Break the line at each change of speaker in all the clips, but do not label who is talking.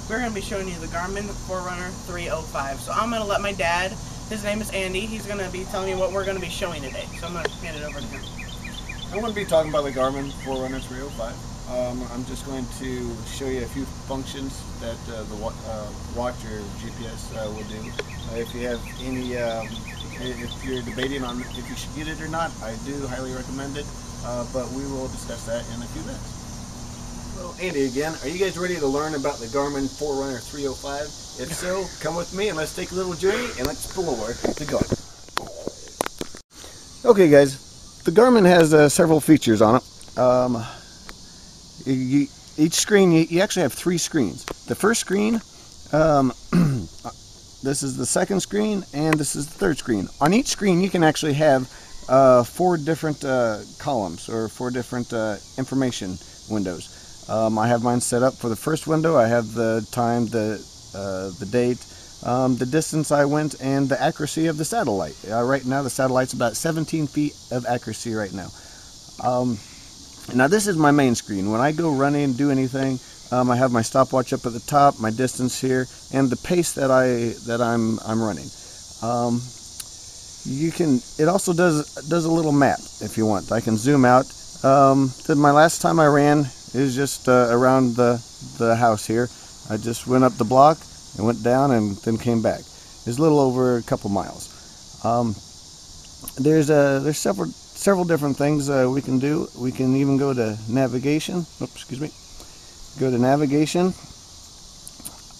we're going to be showing you the Garmin Forerunner 305. So I'm going to let my dad, his name is Andy, he's going to be telling you what we're going to be showing today. So I'm going to hand it over to him.
I'm going to be talking about the Garmin Forerunner 305. I'm just going to show you a few functions that the watch or GPS will do. If you have any, if you're debating on if you should get it or not, I do highly recommend it, but we will discuss that in a few minutes. Well, Andy again, are you guys ready to learn about the Garmin Forerunner 305? If so, come with me and let's take a little journey and let's explore the Garmin. Okay guys, the Garmin has several features on it. Each screen, you actually have 3 screens. The first screen, this is the second screen, and this is the third screen. On each screen you can actually have 4 different columns, or 4 different information windows. I have mine set up for the first window. I have the time, the date, the distance I went, and the accuracy of the satellite. Right now the satellite's about 17 feet of accuracy right now. Now this is my main screen. When I go running and do anything, I have my stopwatch up at the top, my distance here, and the pace that I'm running. It also does a little map if you want. I can zoom out. My last time I ran is just around the house here. I just went up the block and went down and then came back. It's a little over a couple miles. There's several different things we can do. We can even go to navigation. Oops, excuse me. Go to navigation.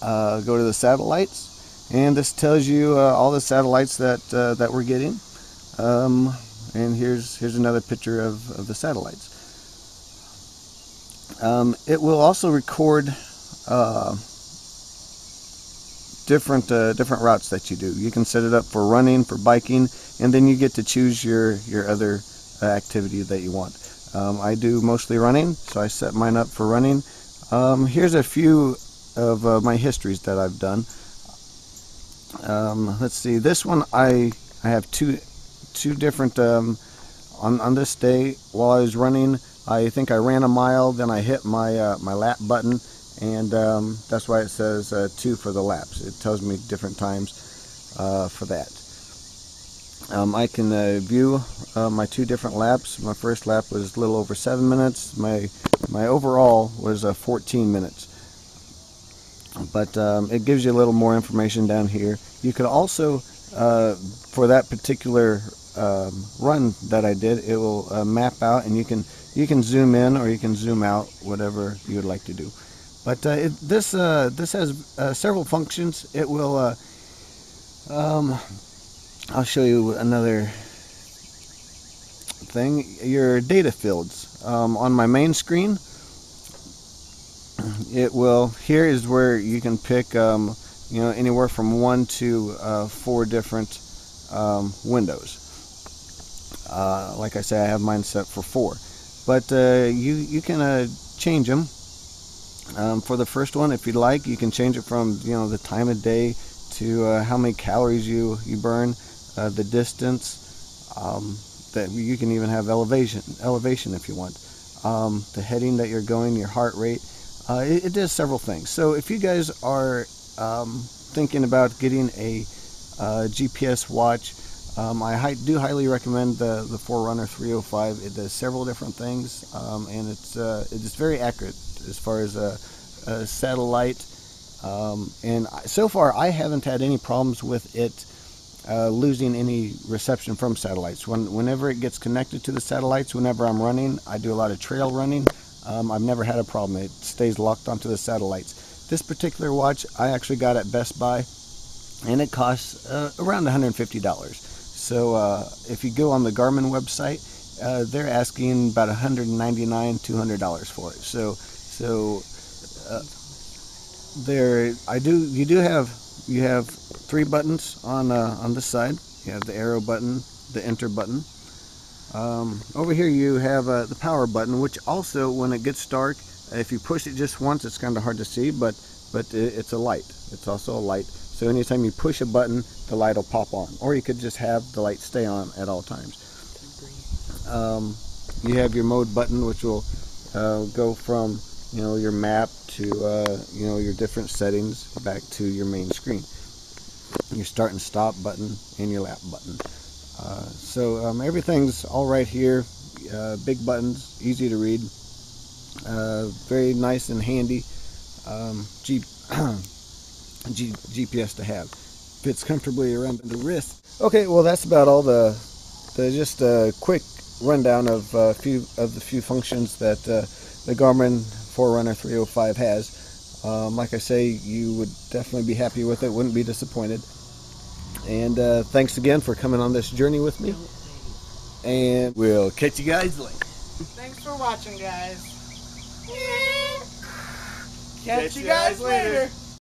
Go to the satellites, and this tells you all the satellites that we're getting. And here's another picture of the satellites. It will also record different routes that you do. You can set it up for running, for biking, and then you get to choose your other activity that you want. I do mostly running, so I set mine up for running. Here's a few of my histories that I've done. Let's see, this one I have two different, on this day while I was running, I think I ran a mile, then I hit my my lap button, and that's why it says 2 for the laps. It tells me different times for that. I can view my 2 different laps. My first lap was a little over 7 minutes. My overall was 14 minutes. But it gives you a little more information down here. You could also, for that particular run that I did, it will map out, and you can zoom in or you can zoom out, whatever you would like to do. But this has several functions. It will. I'll show you another thing. Your data fields on my main screen. It will. Here is where you can pick, anywhere from 1 to 4 different windows. Like I say, I have mine set for 4, but you can change them. For the first one, if you'd like, you can change it from the time of day to how many calories you burn, the distance. That you can even have elevation if you want. The heading that you're going, your heart rate. It does several things. So if you guys are thinking about getting a GPS watch, I do highly recommend the Forerunner 305. It does several different things, and it's very accurate as far as satellite. And so far, I haven't had any problems with it losing any reception from satellites. Whenever it gets connected to the satellites, whenever I'm running, I do a lot of trail running. I've never had a problem. It stays locked onto the satellites. This particular watch I actually got at Best Buy, and it costs around $150. So if you go on the Garmin website, they're asking about $199, $200 for it. So you have 3 buttons on this side. You have the arrow button, the enter button. Over here you have the power button, which also, when it gets dark, if you push it just once, it's kind of hard to see, but it's a light. It's also a light. So anytime you push a button, the light will pop on. Or you could just have the light stay on at all times. You have your mode button, which will go from your map to your different settings back to your main screen, your start and stop button and your lap button. So everything's all right here. Big buttons, easy to read, very nice and handy. GPS to have, fits comfortably around the wrist. Okay, well that's about all the just a quick rundown of the few functions that the Garmin Forerunner 305 has. Like I say, you would definitely be happy with it, wouldn't be disappointed. And thanks again for coming on this journey with me. And we'll catch you guys later.
Thanks for watching, guys. Catch you guys later.